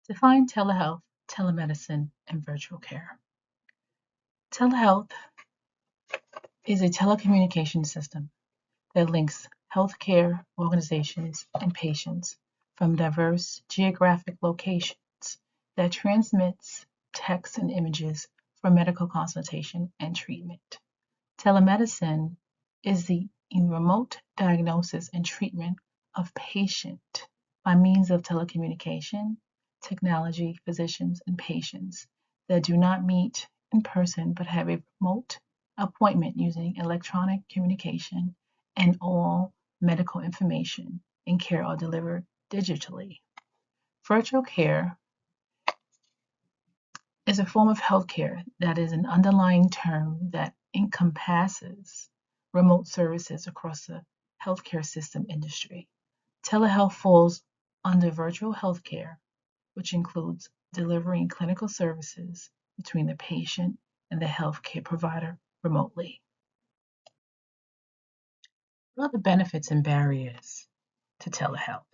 Define telehealth, telemedicine, and virtual care. Telehealth is a telecommunication system that links healthcare organizations and patients from diverse geographic locations that transmits text and images for medical consultation and treatment. Telemedicine is the remote diagnosis and treatment of patient by means of telecommunication technology, physicians and patients that do not meet in person but have a remote appointment using electronic communication, and all medical information and care are delivered digitally. Virtual care is a form of healthcare that is an underlying term that encompasses remote services across the healthcare system industry. Telehealth falls under virtual healthcare, which includes delivering clinical services between the patient and the healthcare provider remotely. What are the benefits and barriers to telehealth?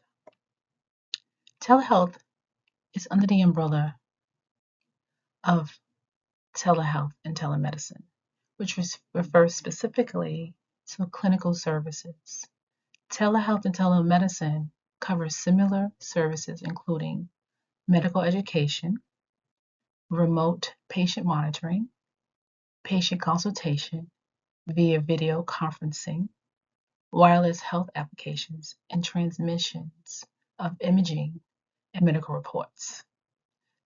Telehealth is under the umbrella of telehealth and telemedicine, which refers specifically to clinical services. Telehealth and telemedicine cover similar services, including medical education, remote patient monitoring, patient consultation via video conferencing, wireless health applications, and transmissions of imaging and medical reports.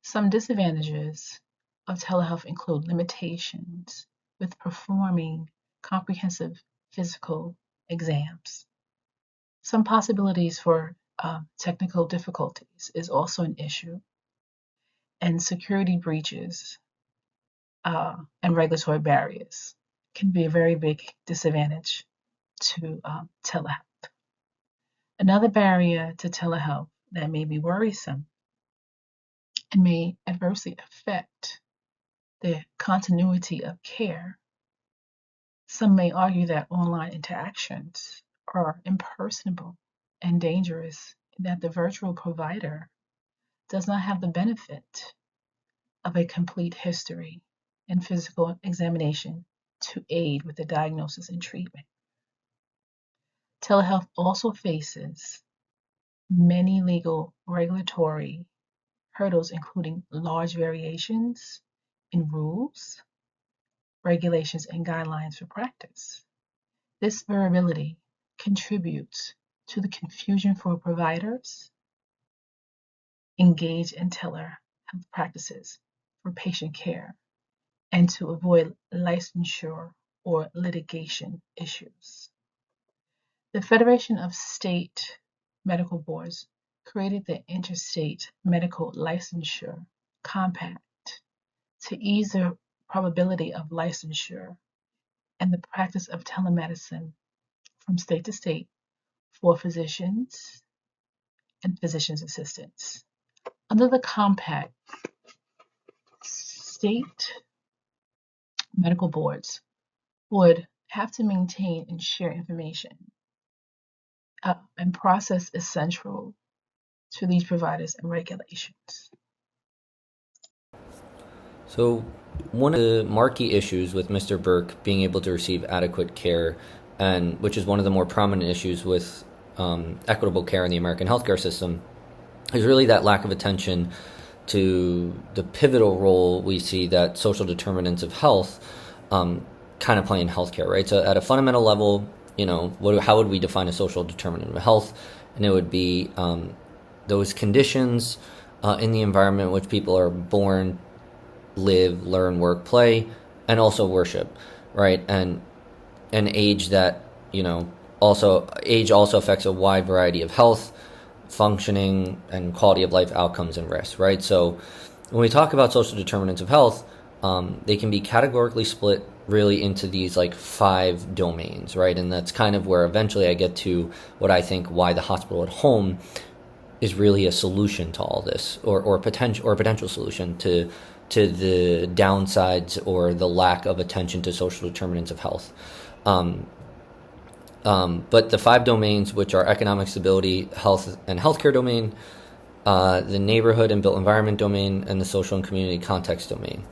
Some disadvantages of telehealth include limitations with performing comprehensive physical exams. Some possibilities for technical difficulties is also an issue, and security breaches and regulatory barriers can be a very big disadvantage to telehealth. Another barrier to telehealth that may be worrisome and may adversely affect the continuity of care. Some may argue that online interactions are impersonal and dangerous, and that the virtual provider does not have the benefit of a complete history and physical examination to aid with the diagnosis and treatment. Telehealth also faces many legal regulatory hurdles, including large variations in rules, regulations, and guidelines for practice. This variability contributes to the confusion for providers engaged in telehealth practices for patient care and to avoid licensure or litigation issues. The Federation of State Medical Boards created the Interstate Medical Licensure Compact to ease the probability of licensure and the practice of telemedicine from state to state for physicians and physician's assistants. Under the compact, state medical boards would have to maintain and share information, and process is central to these providers and regulations. So one of the marquee issues with Mr. Burke being able to receive adequate care, and which is one of the more prominent issues with equitable care in the American healthcare system, is really that lack of attention to the pivotal role we see that social determinants of health kind of play in healthcare, right? So at a fundamental level, how would we define a social determinant of health? And it would be those conditions in the environment in which people are born, live, learn, work, play, and also worship, right? And an age that, age also affects a wide variety of health, functioning, and quality of life outcomes and risks, right? So when we talk about social determinants of health, they can be categorically split really into these 5 domains, right? And that's kind of where eventually I get to what I think why the hospital at home is really a solution to all this, or potential solution to the downsides or the lack of attention to social determinants of health. But the 5 domains, which are economic stability, health and healthcare domain, the neighborhood and built environment domain, and the social and community context domain.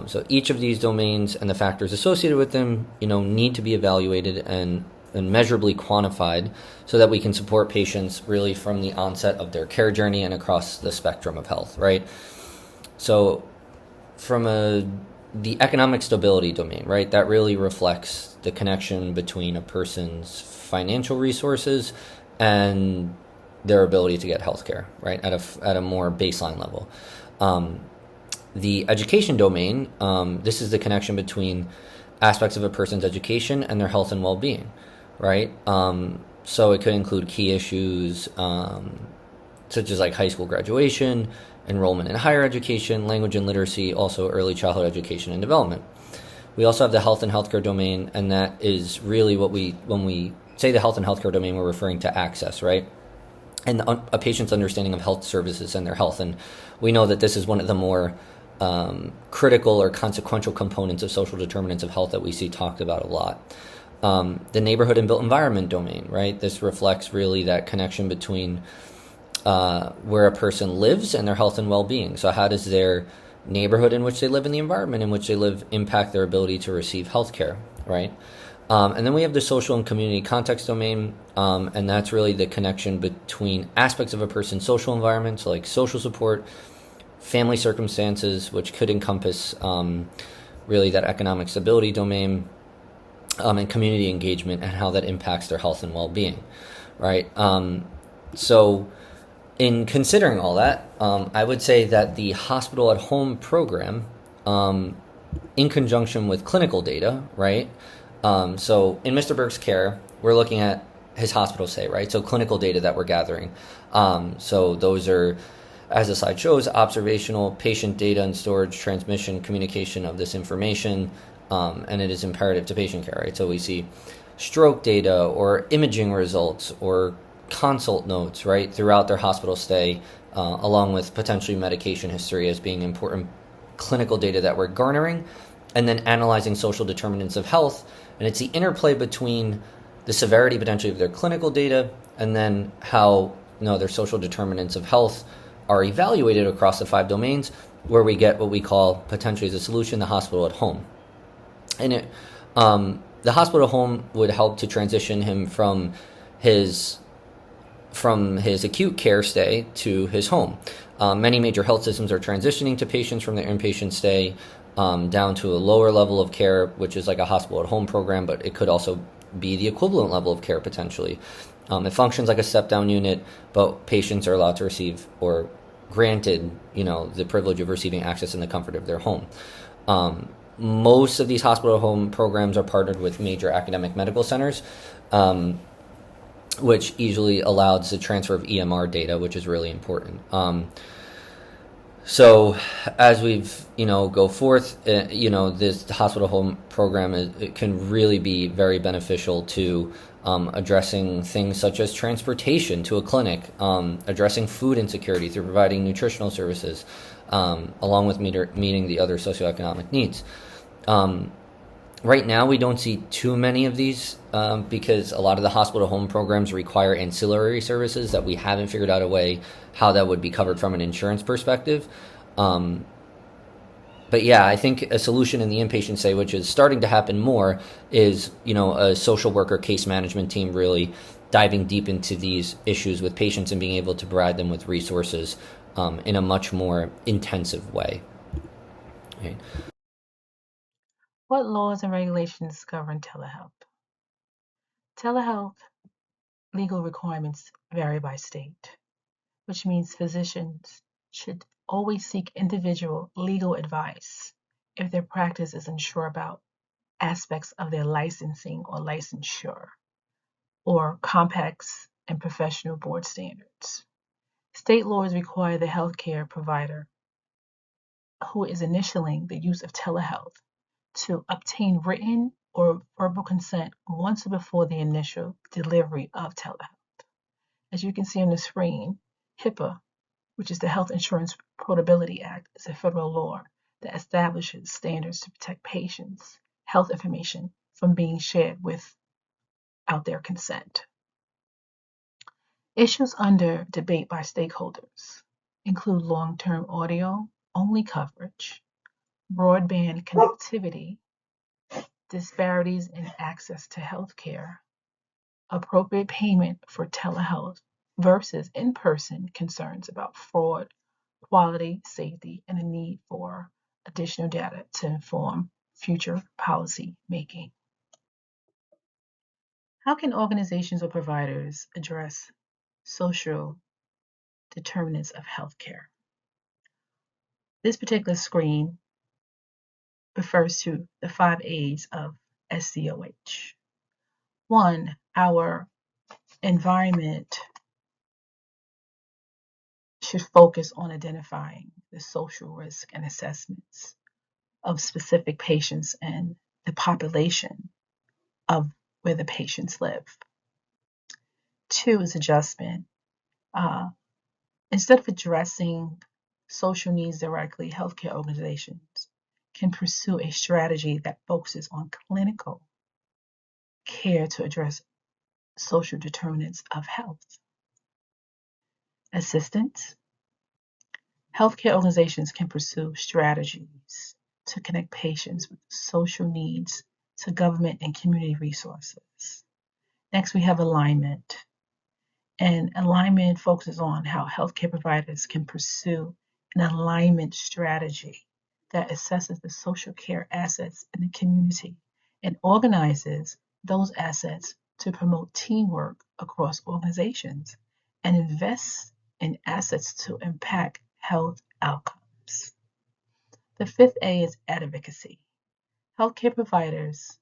So each of these domains and the factors associated with them, need to be evaluated and measurably quantified so that we can support patients really from the onset of their care journey and across the spectrum of health, right? So from the economic stability domain, right, that really reflects the connection between a person's financial resources and their ability to get healthcare, right, at a more baseline level. The education domain, this is the connection between aspects of a person's education and their health and well-being, right? So it could include key issues such as like high school graduation, enrollment in higher education, language and literacy, also early childhood education and development. We also have the health and healthcare domain, and that is really when we say the health and healthcare domain, we're referring to access, right? And a patient's understanding of health services and their health. And we know that this is one of the more critical or consequential components of social determinants of health that we see talked about a lot. The neighborhood and built environment domain, right? This reflects really that connection between where a person lives and their health and well-being. So how does their neighborhood in which they live and the environment in which they live impact their ability to receive healthcare, right? And then we have the social and community context domain, and that's really the connection between aspects of a person's social environment, so like social support, family circumstances, which could encompass really that economic stability domain, and community engagement and how that impacts their health and well-being, right? So in considering all that, I would say that the hospital at home program, in conjunction with clinical data, right? So in Mr. Burke's care, we're looking at his hospital stay, right? So clinical data that we're gathering. So those are, as the slide shows, observational patient data and storage, transmission, communication of this information, and it is imperative to patient care, right? So we see stroke data or imaging results or consult notes, right, throughout their hospital stay, along with potentially medication history as being important clinical data that we're garnering, and then analyzing social determinants of health. And it's the interplay between the severity potentially of their clinical data and then how their social determinants of health are evaluated across the 5 domains, where we get what we call potentially as a solution the hospital at home. And the hospital at home would help to transition him from his acute care stay to his home. Many major health systems are transitioning to patients from their inpatient stay down to a lower level of care, which is like a hospital at home program, but it could also be the equivalent level of care potentially. It functions like a step-down unit, but patients are allowed to receive or granted, the privilege of receiving access in the comfort of their home. Most of these hospital at home programs are partnered with major academic medical centers, which easily allows the transfer of EMR data, which is really important. So as we've, go forth, this hospital home program it can really be very beneficial to addressing things such as transportation to a clinic, addressing food insecurity through providing nutritional services, along with meeting the other socioeconomic needs. Right now, we don't see too many of these because a lot of the hospital home programs require ancillary services that we haven't figured out a way how that would be covered from an insurance perspective. But yeah, I think a solution in the inpatient stay, which is starting to happen more, is a social worker case management team really diving deep into these issues with patients and being able to provide them with resources in a much more intensive way. Okay. What laws and regulations govern telehealth? Telehealth legal requirements vary by state, which means physicians should always seek individual legal advice if their practice is unsure about aspects of their licensing or licensure, or complex and professional board standards. State laws require the healthcare provider who is initialing the use of telehealth to obtain written or verbal consent once before the initial delivery of telehealth. As you can see on the screen, HIPAA, which is the Health Insurance Portability Act, is a federal law that establishes standards to protect patients' health information from being shared without their consent. Issues under debate by stakeholders include long-term audio-only coverage, broadband connectivity, disparities in access to healthcare, appropriate payment for telehealth versus in-person concerns about fraud, quality, safety, and a need for additional data to inform future policy making. How can organizations or providers address social determinants of healthcare? This particular screen refers to the 5 A's of SDOH. One, our environment should focus on identifying the social risk and assessments of specific patients and the population of where the patients live. Two is adjustment. Instead of addressing social needs directly, healthcare organizations can pursue a strategy that focuses on clinical care to address social determinants of health. Assistance. Healthcare organizations can pursue strategies to connect patients with social needs to government and community resources. Next, we have alignment. And alignment focuses on how healthcare providers can pursue an alignment strategy that assesses the social care assets in the community and organizes those assets to promote teamwork across organizations and invests in assets to impact health outcomes. The 5th A is advocacy. Healthcare providers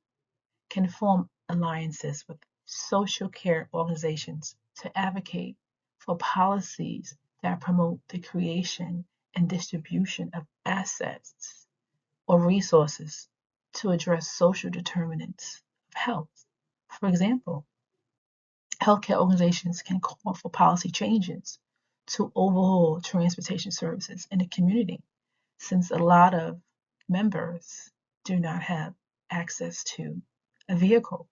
can form alliances with social care organizations to advocate for policies that promote the creation and distribution of assets or resources to address social determinants of health. For example, healthcare organizations can call for policy changes to overhaul transportation services in the community, since a lot of members do not have access to a vehicle.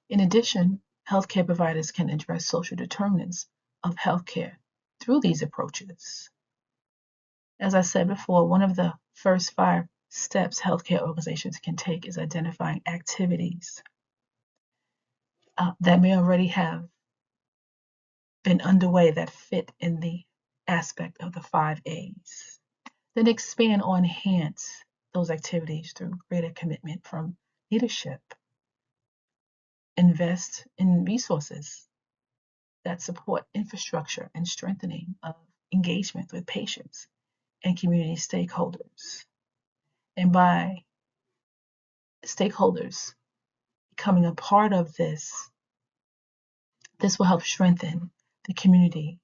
In addition, healthcare providers can address social determinants of healthcare through these approaches. As I said before, one of the first 5 steps healthcare organizations can take is identifying activities that may already have been underway that fit in the aspect of the 5 A's. Then expand or enhance those activities through greater commitment from leadership. Invest in resources that support infrastructure and strengthening of engagement with patients and community stakeholders. And by stakeholders becoming a part of this will help strengthen the community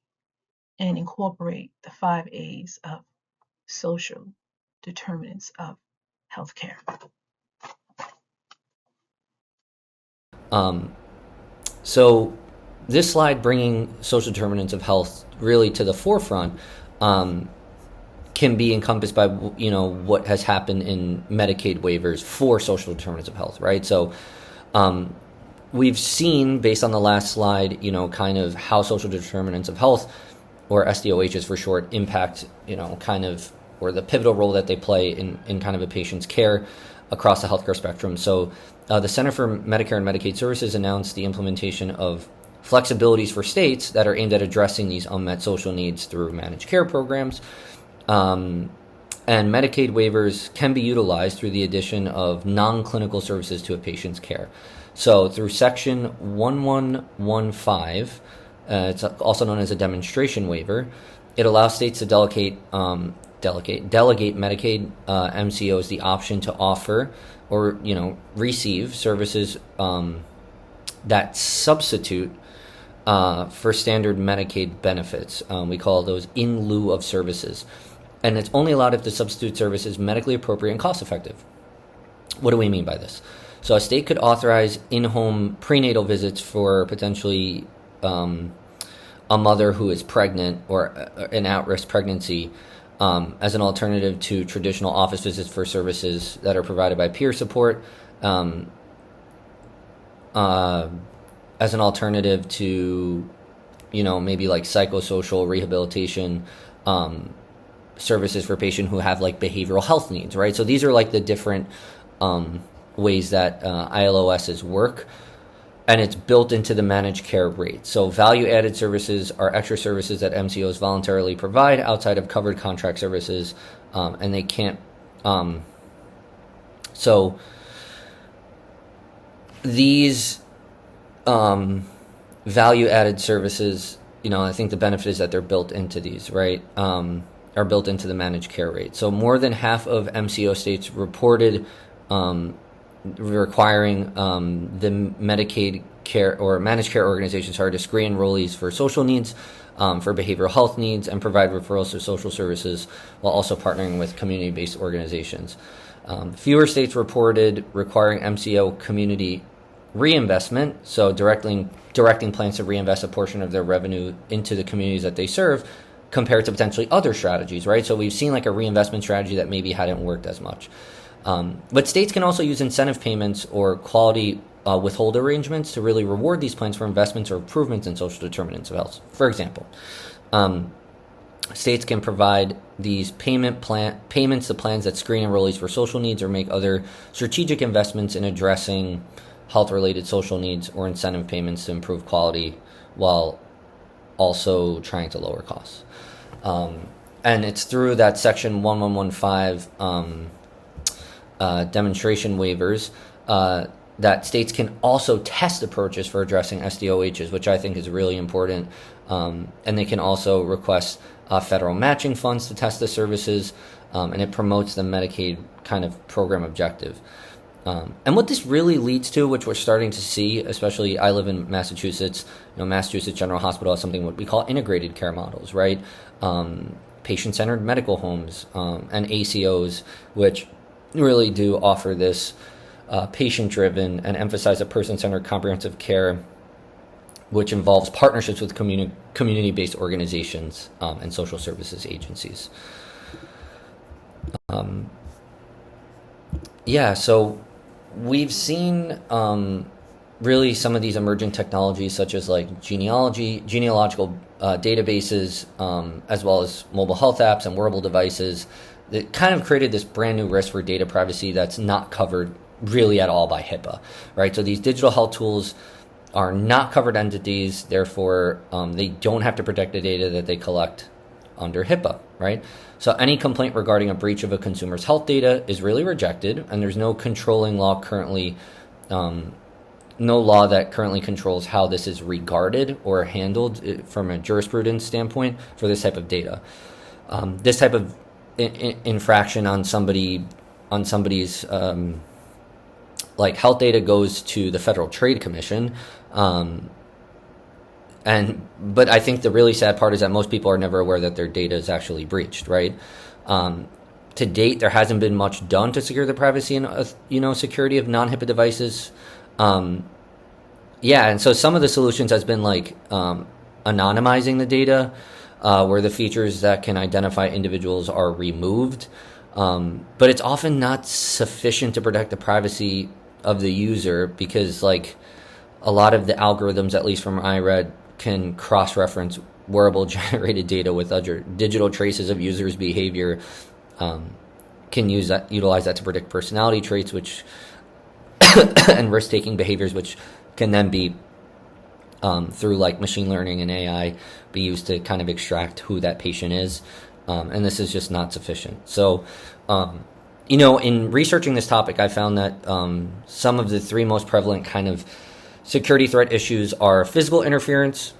and incorporate the 5 A's of social determinants of healthcare. So this slide bringing social determinants of health really to the forefront can be encompassed by what has happened in Medicaid waivers for social determinants of health, right? So we've seen, based on the last slide, kind of how social determinants of health, or SDOHs for short, impact, or the pivotal role that they play in kind of a patient's care across the healthcare spectrum. So the Center for Medicare and Medicaid Services announced the implementation of flexibilities for states that are aimed at addressing these unmet social needs through managed care programs. And Medicaid waivers can be utilized through the addition of non-clinical services to a patient's care. So through Section 1115, it's also known as a demonstration waiver, it allows states to delegate Medicaid MCOs the option to offer or receive services that substitute for standard Medicaid benefits. We call those in lieu of services. And it's only allowed if the substitute service is medically appropriate and cost effective. What do we mean by this? So a state could authorize in-home prenatal visits for potentially a mother who is pregnant or an at-risk pregnancy as an alternative to traditional office visits for services that are provided by peer support, as an alternative to maybe like psychosocial rehabilitation services for patients who have like behavioral health needs, right? So these are like the different ways that ILOSs work, and it's built into the managed care rate. So value-added services are extra services that MCOs voluntarily provide outside of covered contract services, and they can't. So these value-added services, I think the benefit is that they're built into these, right? Are built into the managed care rate. So more than half of MCO states reported requiring the Medicaid care or managed care organizations to screen enrollees for social needs, for behavioral health needs, and provide referrals to social services while also partnering with community-based organizations. Fewer states reported requiring MCO community reinvestment, so directing plans to reinvest a portion of their revenue into the communities that they serve, compared to potentially other strategies, right? So we've seen like a reinvestment strategy that maybe hadn't worked as much. But states can also use incentive payments or quality withhold arrangements to really reward these plans for investments or improvements in social determinants of health. For example, states can provide these payments to plans that screen enrollees for social needs or make other strategic investments in addressing health-related social needs, or incentive payments to improve quality while also trying to lower costs. And it's through that Section 1115 demonstration waivers that states can also test approaches for addressing SDOHs, which I think is really important. And they can also request federal matching funds to test the services, and it promotes the Medicaid kind of program objective. And what this really leads to, which we're starting to see, especially I live in Massachusetts, Massachusetts General Hospital has something what we call integrated care models, right? Patient-centered medical homes and ACOs, which really do offer this patient-driven and emphasize a person-centered comprehensive care, which involves partnerships with community-based organizations and social services agencies. So we've seen really some of these emerging technologies, such as like genealogical databases, as well as mobile health apps and wearable devices, that kind of created this brand new risk for data privacy that's not covered really at all by HIPAA, right? So these digital health tools are not covered entities, therefore they don't have to protect the data that they collect under HIPAA, right? So any complaint regarding a breach of a consumer's health data is really rejected, and there's no controlling law currently, no law that currently controls how this is regarded or handled from a jurisprudence standpoint for this type of data. This type of infraction on somebody's like health data goes to the Federal Trade Commission. But I think the really sad part is that most people are never aware that their data is actually breached, right? To date, there hasn't been much done to secure the privacy and security of non-HIPAA devices. And so some of the solutions has been like anonymizing the data, where the features that can identify individuals are removed. But it's often not sufficient to protect the privacy of the user, because like a lot of the algorithms, at least from what I read, can cross-reference wearable generated data with other digital traces of users' behavior, can utilize that to predict personality traits, which and risk-taking behaviors, which can then be through like machine learning and AI be used to kind of extract who that patient is. And this is just not sufficient. So, in researching this topic, I found that some of the three most prevalent kind of security threat issues are physical interference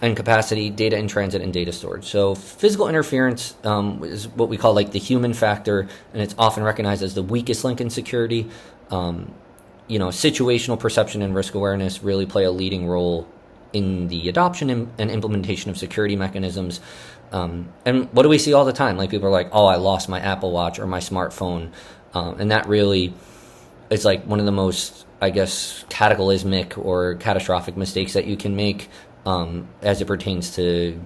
and capacity, data in transit, and data storage. So physical interference is what we call like the human factor, and it's often recognized as the weakest link in security. Situational perception and risk awareness really play a leading role in the adoption and implementation of security mechanisms. And what do we see all the time? Like people are like, oh, I lost my Apple Watch or my smartphone. And that really is like one of the most, I guess, cataclysmic or catastrophic mistakes that you can make as it pertains to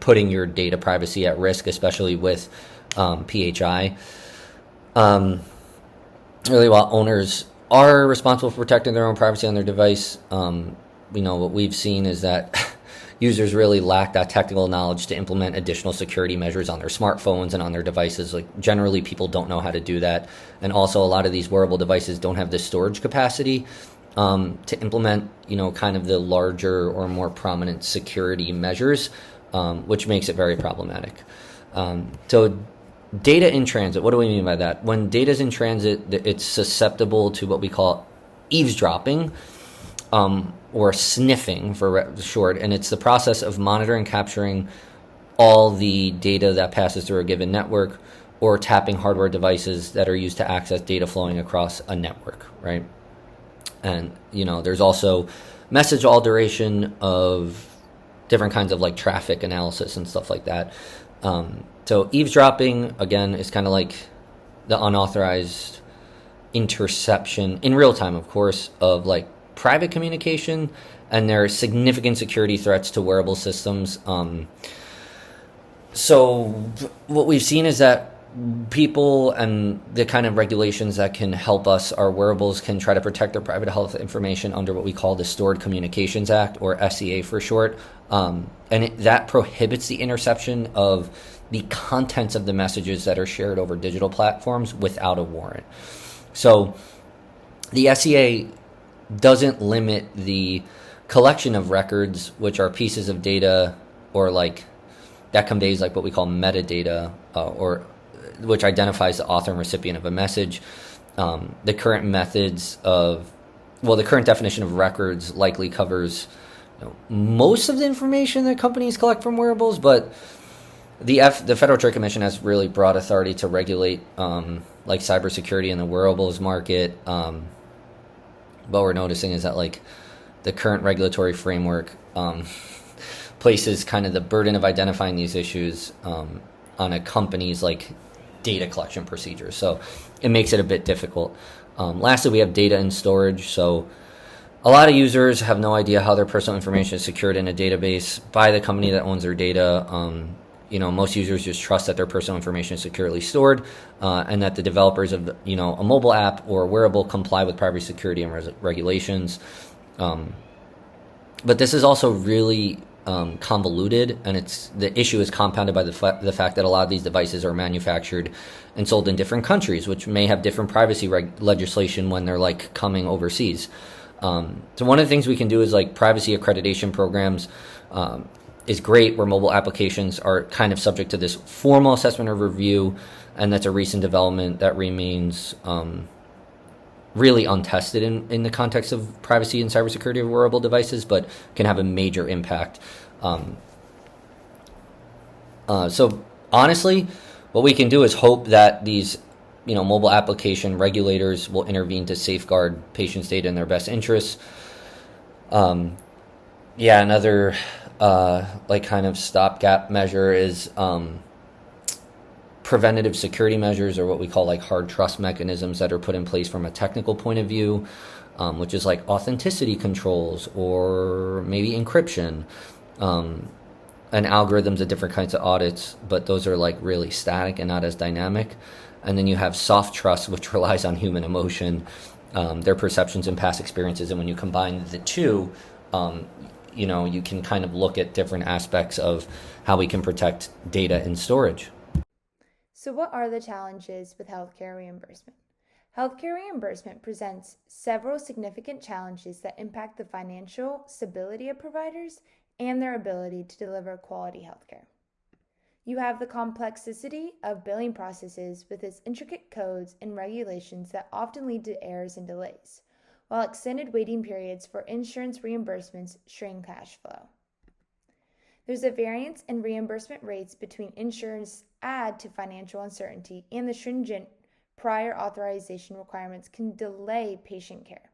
putting your data privacy at risk, especially with PHI. Really, while owners are responsible for protecting their own privacy on their device, what we've seen is that users really lack that technical knowledge to implement additional security measures on their smartphones and on their devices. Like generally, people don't know how to do that, and also a lot of these wearable devices don't have the storage capacity to implement, kind of the larger or more prominent security measures, which makes it very problematic. So data in transit, what do we mean by that? When data is in transit, it's susceptible to what we call eavesdropping, or sniffing for short, and it's the process of monitoring, capturing all the data that passes through a given network, or tapping hardware devices that are used to access data flowing across a network, right? And, there's also message alteration of different kinds of like traffic analysis and stuff like that. So eavesdropping, again, is kind of like the unauthorized interception in real time, of course, of like private communication, and there are significant security threats to wearable systems. So what we've seen is that people and the kind of regulations that can help us, our wearables can try to protect their private health information under what we call the Stored Communications Act, or SCA for short. That prohibits the interception of the contents of the messages that are shared over digital platforms without a warrant. So the SCA doesn't limit the collection of records, which are pieces of data, or like that conveys like what we call metadata, or which identifies the author and recipient of a message. The current definition of records likely covers most of the information that companies collect from wearables, but the Federal Trade Commission has really broad authority to regulate like cybersecurity in the wearables market. What we're noticing is that like the current regulatory framework places kind of the burden of identifying these issues on a company's like data collection procedures. So it makes it a bit difficult. Lastly, we have data and storage. So a lot of users have no idea how their personal information is secured in a database by the company that owns their data. Most users just trust that their personal information is securely stored, and that the developers of a mobile app or wearable comply with privacy, security, and regulations. But this is also really convoluted, and the issue is compounded by the fact that a lot of these devices are manufactured and sold in different countries, which may have different privacy legislation when they're like coming overseas. So one of the things we can do is like privacy accreditation programs is great, where mobile applications are kind of subject to this formal assessment or review, and that's a recent development that remains really untested in the context of privacy and cybersecurity of wearable devices, but can have a major impact. So honestly, what we can do is hope that these mobile application regulators will intervene to safeguard patients' data in their best interests. Another kind of stopgap measure is preventative security measures, or what we call like hard trust mechanisms that are put in place from a technical point of view, which is like authenticity controls, or maybe encryption, and algorithms of different kinds of audits, but those are like really static and not as dynamic. And then you have soft trust, which relies on human emotion, their perceptions and past experiences, and when you combine the two, you can kind of look at different aspects of how we can protect data and storage. So what are the challenges with healthcare reimbursement? Healthcare reimbursement presents several significant challenges that impact the financial stability of providers and their ability to deliver quality healthcare. You have the complexity of billing processes with its intricate codes and regulations that often lead to errors and delays, while extended waiting periods for insurance reimbursements strain cash flow. There's a variance in reimbursement rates between insurers add to financial uncertainty, and the stringent prior authorization requirements can delay patient care.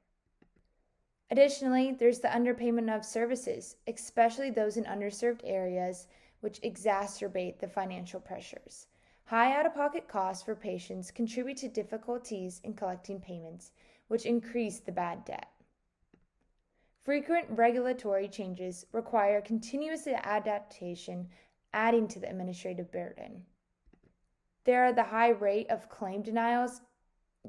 Additionally, there's the underpayment of services, especially those in underserved areas, which exacerbate the financial pressures. High out-of-pocket costs for patients contribute to difficulties in collecting payments, which increase the bad debt. Frequent regulatory changes require continuous adaptation, adding to the administrative burden. There are the high rate of claim denials,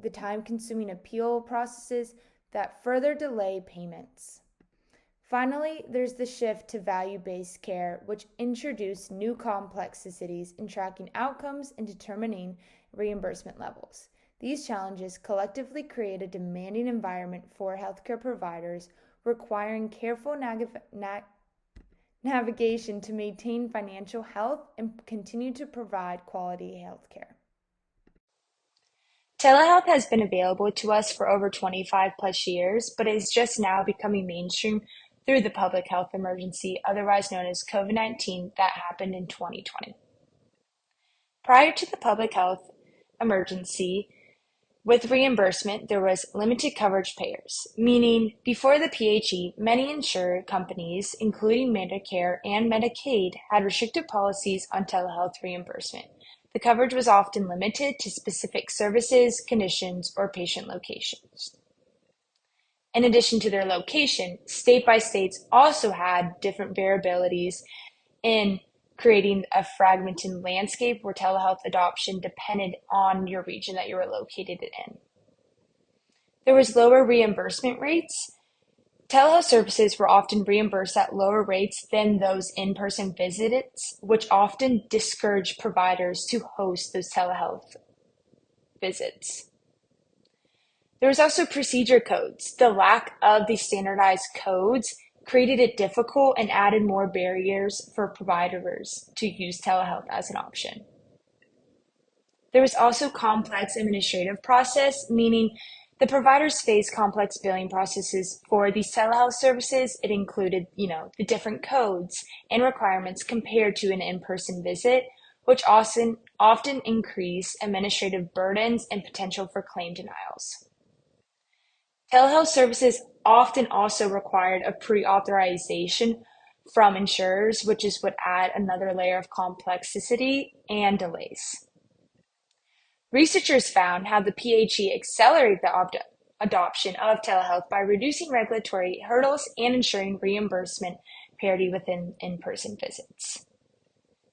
the time-consuming appeal processes that further delay payments. Finally, there's the shift to value-based care, which introduced new complexities in tracking outcomes and determining reimbursement levels. These challenges collectively create a demanding environment for healthcare providers, requiring careful navigation to maintain financial health and continue to provide quality healthcare. Telehealth has been available to us for over 25 plus years, but is just now becoming mainstream through the public health emergency, otherwise known as COVID-19, that happened in 2020. Prior to the public health emergency, with reimbursement, there was limited coverage payers, meaning before the PHE, many insured companies, including Medicare and Medicaid, had restricted policies on telehealth reimbursement. The coverage was often limited to specific services, conditions, or patient locations. In addition to their location, state by states also had different variabilities in creating a fragmented landscape where telehealth adoption depended on your region that you were located in. There was lower reimbursement rates. Telehealth services were often reimbursed at lower rates than those in-person visits, which often discouraged providers to host those telehealth visits. There was also procedure codes. The lack of these standardized codes created it difficult and added more barriers for providers to use telehealth as an option. There was also complex administrative process, meaning the providers faced complex billing processes for these telehealth services. It included, the different codes and requirements compared to an in-person visit, which often increased administrative burdens and potential for claim denials. Telehealth services often also required a pre-authorization from insurers, which would add another layer of complexity and delays. Researchers found how the PHE accelerated the adoption of telehealth by reducing regulatory hurdles and ensuring reimbursement parity within in-person visits.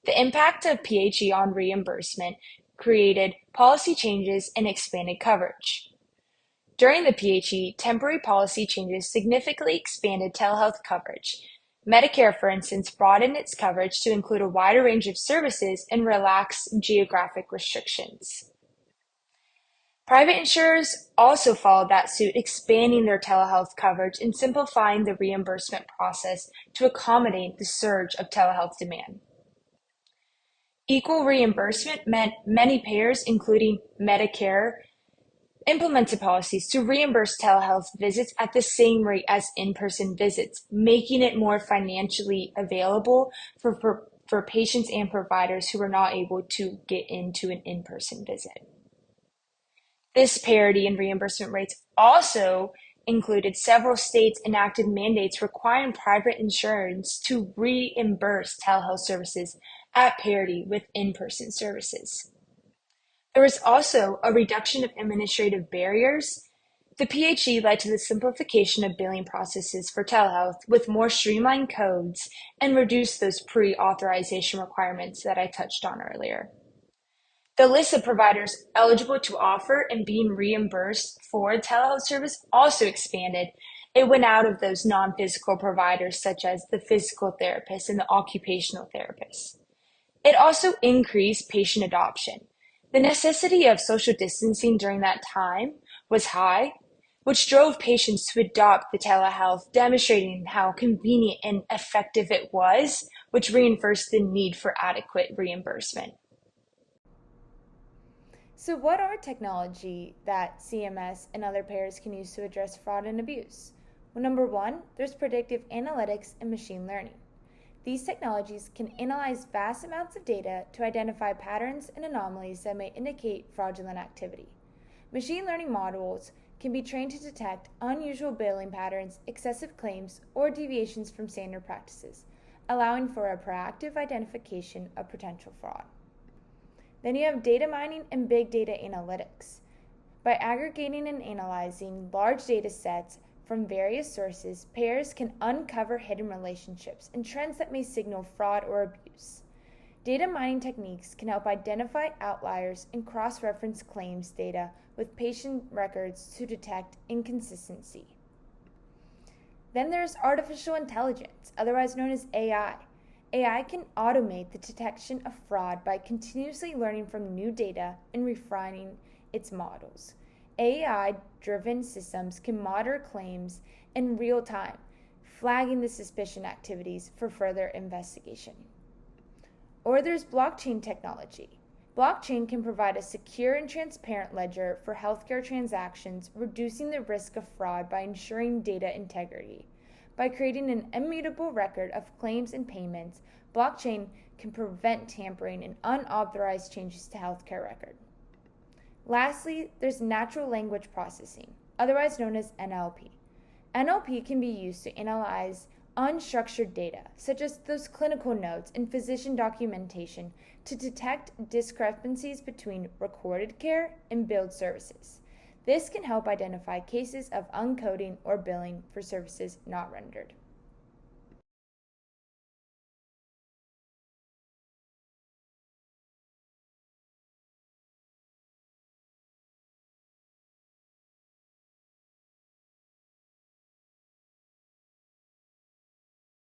The impact of PHE on reimbursement created policy changes and expanded coverage. During the PHE, temporary policy changes significantly expanded telehealth coverage. Medicare, for instance, broadened its coverage to include a wider range of services and relaxed geographic restrictions. Private insurers also followed that suit, expanding their telehealth coverage and simplifying the reimbursement process to accommodate the surge of telehealth demand. Equal reimbursement meant many payers, including Medicare, implemented policies to reimburse telehealth visits at the same rate as in-person visits, making it more financially available for patients and providers who were not able to get into an in-person visit. This parity in reimbursement rates also included several states enacted mandates requiring private insurance to reimburse telehealth services at parity with in-person services. There was also a reduction of administrative barriers. The PHE led to the simplification of billing processes for telehealth with more streamlined codes and reduced those pre-authorization requirements that I touched on earlier. The list of providers eligible to offer and being reimbursed for telehealth service also expanded. It went out of those non-physical providers such as the physical therapists and the occupational therapists. It also increased patient adoption. The necessity of social distancing during that time was high, which drove patients to adopt the telehealth, demonstrating how convenient and effective it was, which reinforced the need for adequate reimbursement. So what are technology that CMS and other payers can use to address fraud and abuse? Well, number one, there's predictive analytics and machine learning. These technologies can analyze vast amounts of data to identify patterns and anomalies that may indicate fraudulent activity. Machine learning models can be trained to detect unusual billing patterns, excessive claims, or deviations from standard practices, allowing for a proactive identification of potential fraud. Then you have data mining and big data analytics. By aggregating and analyzing large data sets from various sources, payers can uncover hidden relationships and trends that may signal fraud or abuse. Data mining techniques can help identify outliers and cross-reference claims data with patient records to detect inconsistency. Then there's artificial intelligence, otherwise known as AI. AI can automate the detection of fraud by continuously learning from new data and refining its models. AI-driven systems can monitor claims in real time, flagging the suspicion activities for further investigation. Or there's blockchain technology. Blockchain can provide a secure and transparent ledger for healthcare transactions, reducing the risk of fraud by ensuring data integrity. By creating an immutable record of claims and payments, blockchain can prevent tampering and unauthorized changes to healthcare record. Lastly, there's natural language processing, otherwise known as NLP. NLP can be used to analyze unstructured data, such as those clinical notes and physician documentation, to detect discrepancies between recorded care and billed services. This can help identify cases of uncoding or billing for services not rendered.